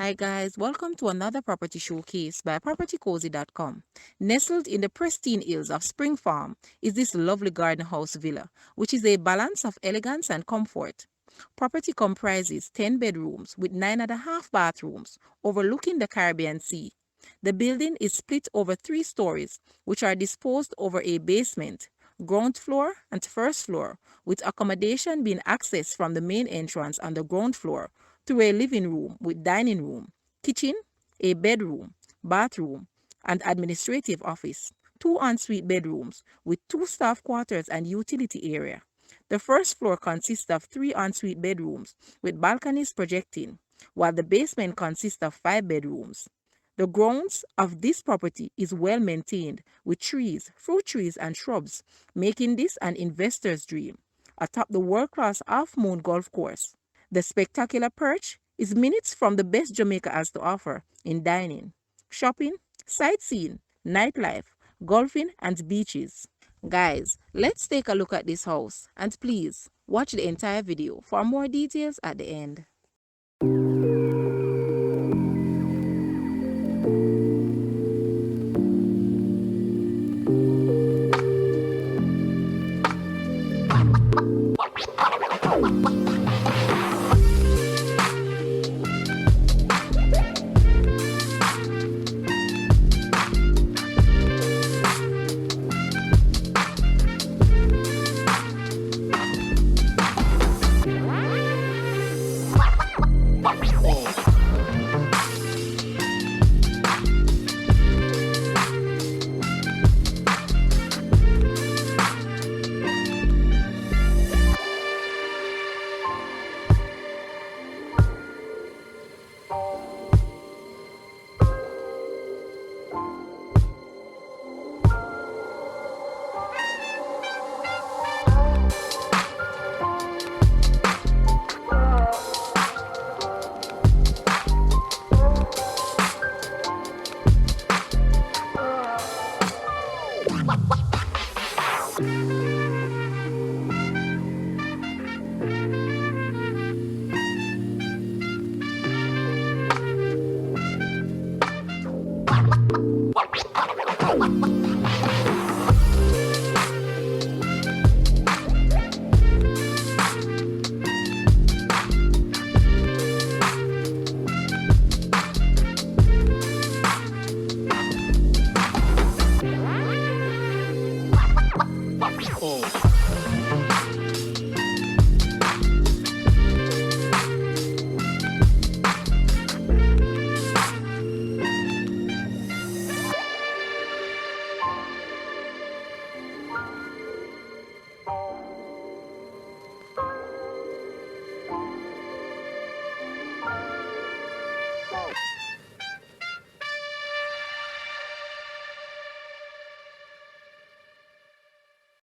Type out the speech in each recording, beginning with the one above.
Hi guys, welcome to another property showcase by propertycozy.com. Nestled in the pristine hills of Spring Farm is this lovely garden house villa, which is a balance of elegance and comfort. Property comprises 10 bedrooms with 9.5 bathrooms overlooking the Caribbean Sea. The building is split over 3 stories, which are disposed over a basement, ground floor, and first floor, with accommodation being accessed from the main entrance on the ground floor through a living room with dining room, kitchen, a bedroom, bathroom, and administrative office, 2 ensuite bedrooms with 2 staff quarters and utility area. The first floor consists of 3 ensuite bedrooms with balconies projecting, while the basement consists of 5 bedrooms. The grounds of this property is well maintained with trees, fruit trees, and shrubs, making this an investor's dream atop the world-class half-moon golf course. The spectacular perch is minutes from the best Jamaica has to offer in dining, shopping, sightseeing, nightlife, golfing, and beaches. Guys, let's take a look at this house, and please watch the entire video for more details at the end.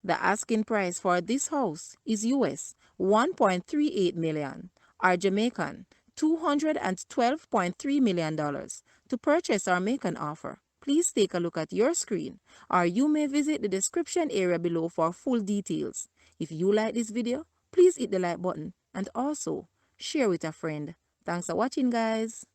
The asking price for this house is US 1.38 million or Jamaican $212.3 million. To purchase or make an offer, please take a look at your screen, or you may visit the description area below for full details. If you like this video, please hit the like button and also share with a friend. Thanks for watching, guys.